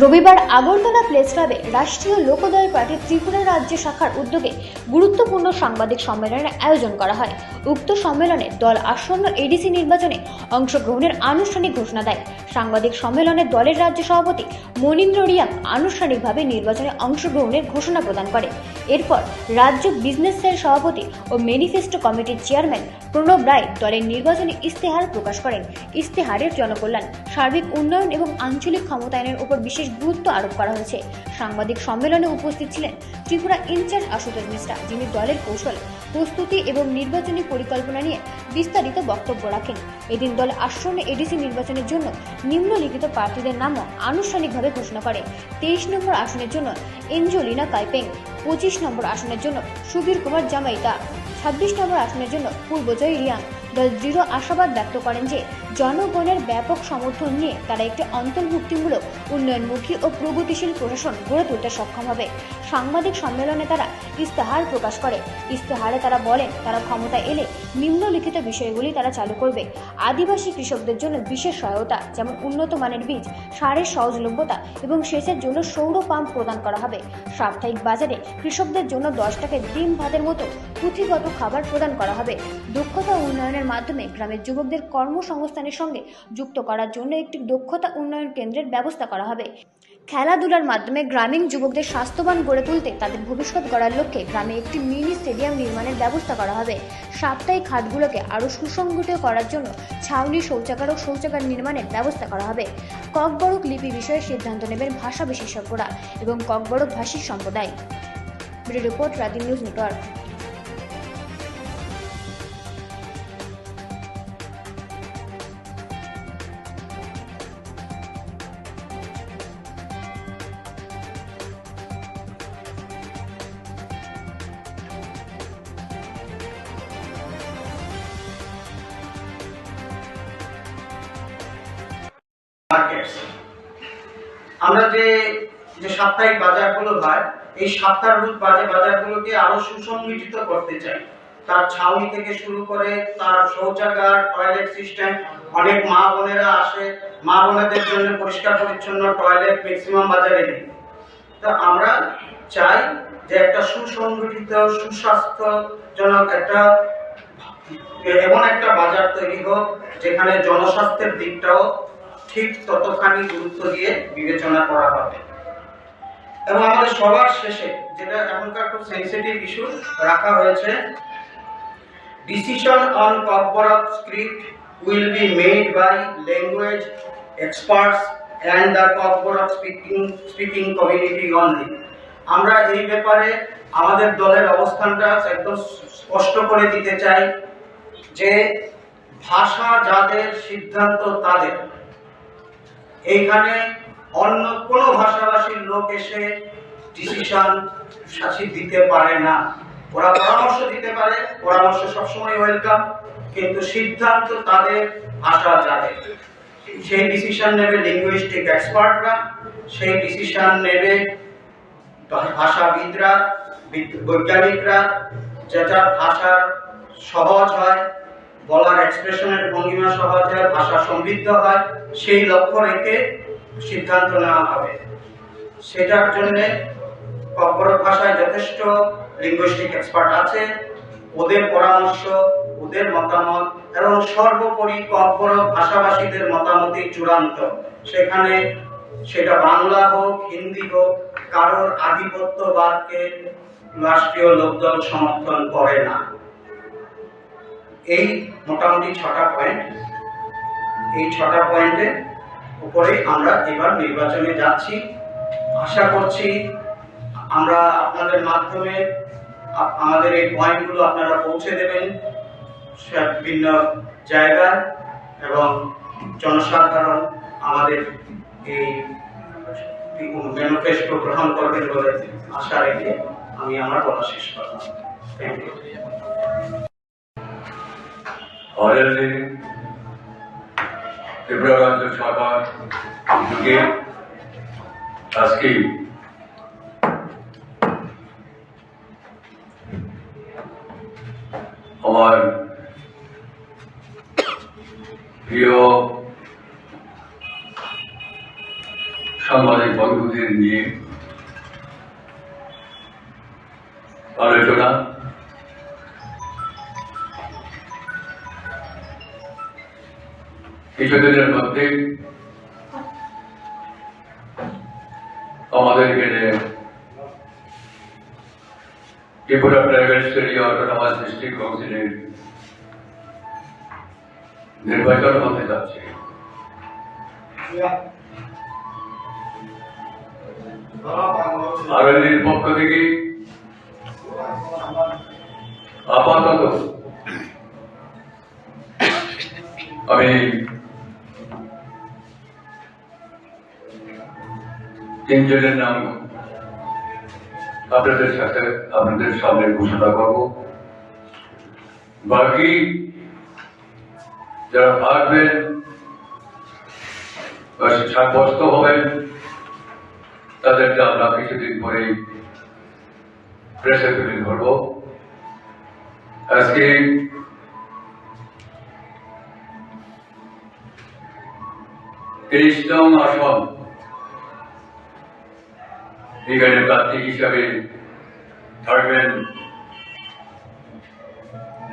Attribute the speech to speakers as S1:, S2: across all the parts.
S1: রবিবার আগরতলা প্রেস ক্লাবে রাষ্ট্রীয় লোকদল পার্টির ত্রিপুরা রাজ্য শাখার উদ্যোগে গুরুত্বপূর্ণ সাংবাদিক সম্মেলনের আয়োজন করা হয়। উক্ত সম্মেলনে দল আসন্ন এডিসি নির্বাচনে অংশগ্রহণের আনুষ্ঠানিক ঘোষণা দেয়। সাংবাদিক সম্মেলনে দলের রাজ্য সভাপতি মনীন্দ্র রিয়াং আনুষ্ঠানিকভাবে নির্বাচনে অংশগ্রহণের ঘোষণা প্রদান করে। এরপর রাজ্য বিজনেস সেল সভাপতি ও ম্যানিফেস্টো কমিটির চেয়ারম্যান প্রণব রায় দলের নির্বাচনী ইস্তেহার প্রকাশ করেন। ইস্তেহারের জনকল্যাণ, সার্বিক উন্নয়ন এবং আঞ্চলিক ক্ষমতায়নের উপর বিশেষ গুরুত্ব আরোপ করা হয়েছে। সাংবাদিক সম্মেলনে উপস্থিত ছিলেন ত্রিপুরা ইনচার্জ আশুতোষ মিশ্রা, যিনি দলের কৌশল, প্রস্তুতি এবং নির্বাচনী পরিকল্পনা নিয়ে বিস্তারিত বক্তব্য রাখেন। এদিন দল আসন্ন এডিসি নির্বাচনের জন্য নিম্নলিখিত প্রার্থীদের নামও আনুষ্ঠানিকভাবে ঘোষণা করে। 23 নম্বর আসনের জন্য এঞ্জেলিনা কাইপেং, 25 নম্বর আসনের জন্য সুবীর কুমার জামাইতা, 26 নম্বর আসনের জন্য পূর্বজয় রিয়াং। দল দৃঢ় আশাবাদ ব্যক্ত করেন যে জনগণের ব্যাপক সমর্থন নিয়ে তারা একটি অন্তর্ভুক্তিমূলক, উন্নয়নমুখী ও প্রগতিশীল প্রশাসন গড়ে তুলতে সক্ষম হবে। সাংবাদিক সম্মেলনে তারা ইস্তেহার প্রকাশ করে। ইস্তেহারে তারা বলেন, তারা ক্ষমতায় এলে নিম্নলিখিত বিষয়গুলি তারা চালু করবে: আদিবাসী কৃষকদের জন্য বিশেষ সহায়তা, যেমন উন্নত মানের বীজ, সারের সহজলভ্যতা এবং সেচের জন্য সৌর পাম্প প্রদান করা হবে। সাপ্তাহিক বাজারে কৃষকদের জন্য 10 টাকায় ডিম ভাতের মতো পুঁথিগত খাবার প্রদান করা হবে। দক্ষতা উন্নয়নের মাধ্যমে গ্রামের যুবকদের কর্মসংস্থানের সঙ্গে যুক্ত করার জন্য একটি দক্ষতা উন্নয়ন কেন্দ্রের ব্যবস্থা করা হবে। খেলাধুলার মাধ্যমে গ্রামীণ যুবকদের স্বাস্থ্যবান গড়ে তুলতে তাদের ভবিষ্যৎ গড়ার লক্ষ্যে গ্রামে একটি মিনি স্টেডিয়াম নির্মাণের ব্যবস্থা করা হবে। সাপ্তাহিক হাটগুলোকে আরও সুসংগঠিত করার জন্য ছাউনি, শৌচাগার ও শৌচাগার নির্মাণের ব্যবস্থা করা হবে। ককবরক লিপি বিষয়ে সিদ্ধান্ত নেবেন ভাষা বিশেষজ্ঞরা এবং ককবরক ভাষী সম্প্রদায়। ব্যুরো রিপোর্ট, রাজি নিউজ নেটওয়ার্ক।
S2: আমরা যে সাপ্তাহিক বাজারগুলো হয়, এই সাপ্তাহিক বাজারগুলোকে আরো সুসংগঠিত করতে চাই। তার ছাউনি থেকে শুরু করে তার শৌচাগার, টয়লেট সিস্টেম, অনেক মা বোনেরা আসে, মা বোনেদের জন্য পরিষ্কার পরিচ্ছন্ন টয়লেট ম্যাক্সিমাম বাজারে নেই। তো আমরা চাই যে একটা সুসংগঠিত, সুস্বাস্থ্যজনক এমন একটা বাজার তৈরি হোক যেখানে জনস্বাস্থ্যের দিকটাও ঠিক ততখানি গুরুত্ব দিয়ে বিবেচনা করা হবে। এবং আমাদের সবার শেষে যেটা এখনকার খুব সেন্সিটিভ ইস্যু রাখা হয়েছে, decision on Kokborok script will be made by language experts and the Kokborok speaking community only. আমরা এই ব্যাপারে আমাদের দলের অবস্থানটা একদম স্পষ্ট করে দিতে চাই যে ভাষা যাদের, সিদ্ধান্ত তাদের। এইখানে অন্য কোনো ভাষাভাষীর লোক এসে ডিসিশন শাসিত দিতে পারে না। ওরা পরামর্শ দিতে পারে, পরামর্শ সবসময় ওয়েলকাম, কিন্তু সিদ্ধান্ত তাদের, ভাষা যাদের। সেই ডিসিশন নেবে লিঙ্গুইস্টিক এক্সপার্টরা, সেই ডিসিশন নেবে ভাষাবিদরা, বৈজ্ঞানিকরা, যেটা ভাষার সহজ হয়, বলার এক্সপ্রেশনের ভঙ্গিমা সহজ হয়, ভাষা সমৃদ্ধ হয়, সেই লক্ষ্য রেখে সিদ্ধান্ত নেওয়া হবে। সেটার জন্য ককবরক ভাষায় যথেষ্ট লিঙ্গুইস্টিক এক্সপার্ট আছে, ওদের পরামর্শ, ওদের মতামত এবং সর্বোপরি ককবরক ভাষাভাষীদের মতামতই চূড়ান্ত। সেখানে সেটা বাংলা হোক, হিন্দি হোক, কারোর আধিপত্যবাদকে রাষ্ট্রীয় লোকদল সমর্থন করে না। এই মোটামুটি 6টা পয়েন্ট, এই 6টা পয়েন্টের উপরে আমরা এবার নির্বাচনে যাচ্ছি। আশা করছি আমরা আপনাদের মাধ্যমে আমাদের এই পয়েন্টগুলো আপনারা পৌঁছে দেবেন বিভিন্ন জায়গায় এবং জনসাধারণ আমাদের এই ম্যানিফেস্টো গ্রহণ করবেন বলে আশা রেখে আমি আমার বলা শেষ করলাম। Thank you.
S3: ত্রিপুরা রাজ্য সরকার উদ্যোগে আজকে আমার প্রিয় সাংবাদিক বন্ধুদের নিয়ে আলোচনা, কিছুদিনের মধ্যে আমাদের এখানে Tripura private study autonomous district কাউন্সিলের নির্বাচন হতে যাচ্ছে। আরএলডির পক্ষ থেকে আপাতত আমি 3 জনের নাম আপনাদের সামনে ঘোষণা করব। বাকি যারা থাকবেন বা সাব্যস্ত হবেন তাদেরকে আমরা কিছুদিন পরেই প্রেসে তুলে ধরব। আজকে তেইশতম আসন এখানে প্রার্থী হিসাবে থাকবেন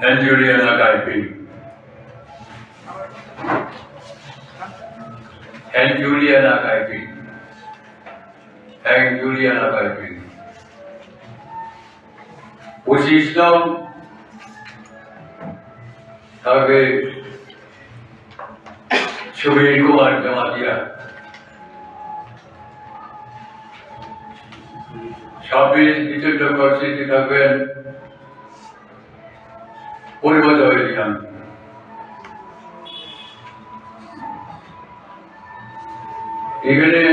S3: অ্যাঞ্জুলিয়ানা কাইপি। অ্যাঞ্জুলিয়ানা কাইপি 25 থাকবে সুবীর কুমার জামাতিয়া। 26 বিচিত্র পরিস্থিতি থাকবেন পরিবর্তন। এখানে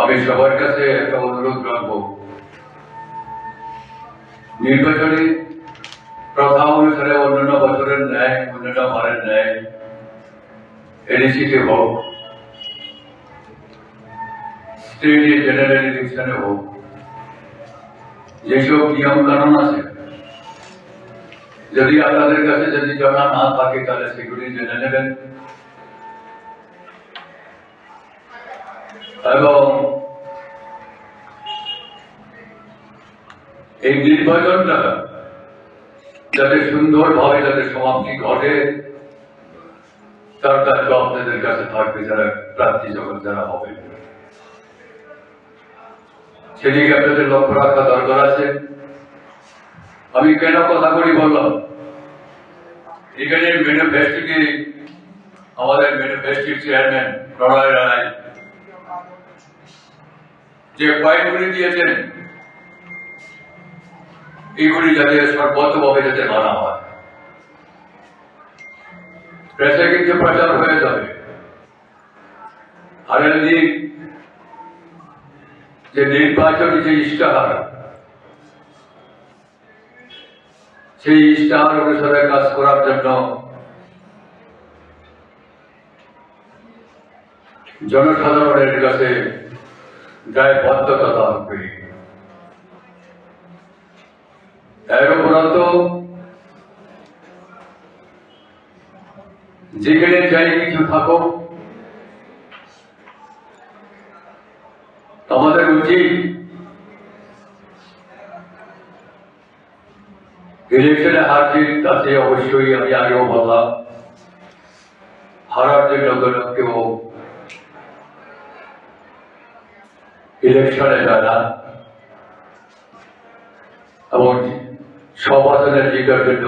S3: আমি সবার কাছে একটা অনুরোধ রাখবো, নির্বাচনী প্রথা অনুসারে অন্যান্য বছরের ন্যায়, অন্যান্য বারের ন্যায় এডিসিতে হোক, স্টেটে জেনারেল ইলেকশনে হোক, যেসব নিয়ম কানুন আছে যদি আপনাদের কাছে যদি জানা না থাকে তাহলে সেগুলি জেনে নেবেন এবং এই নির্বাচনটা যাতে সুন্দরভাবে যাতে সমাপ্তি ঘটে তার দায়িত্ব আপনাদের কাছে থাকবে, যারা প্রার্থী যখন যারা হবে সেদিকে আপনাদের লক্ষ্য রাখা দরকার আছে। আমি কেন কথা বলি বললাম, এখানে ম্যানিফেস্টোকে আমাদের ম্যানিফেস্টোর চেয়ারম্যান প্রণয় রায় যে পয়েন্টগুলি দিয়েছেন এগুলি যাতে সর্বতভাবে যাতে মানা হয়। প্রেসে কিন্তু প্রচার হয়ে যাবে। আরএলডি যে নির্বাচনী যে ইশতেহার, সেই ইশতেহার অনুসারে কাজ করার জন্য জনসাধারণের কাছে দায়বদ্ধতা থাকবে। এর উপরন্ত যেখানে যাই কিছু থাকুক আমাদের উচিত ইলেকশনে হার জিত আছে অবশ্যই। আমি আগেও বললাম হারার জন্য কেউ ইলেকশনে যায় না এবং সব আসনের জিতার জন্য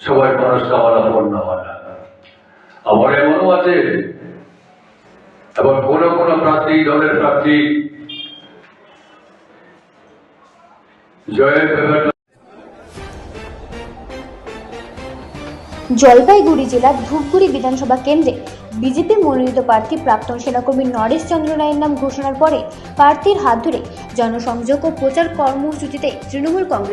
S3: সবাই মনস্কামনা পূর্ণ হয় না। আমার এমনও আছে এবং কোন কোন প্রার্থী দলের প্রার্থী জয়ের ব্যাপারটা।
S1: জলপাইগুড়ি জেলার ধূপগুড়ি বিধানসভা কেন্দ্রে বিজেপি মনোনীত প্রার্থী প্রাক্তন সেনাকর্মী নরেশ চন্দ্র রায়ের নাম ঘোষণার পরে প্রার্থীর হাত ধরে জনসংযোগ ও প্রচার কর্মসূচিতে তৃণমূল কংগ্রেস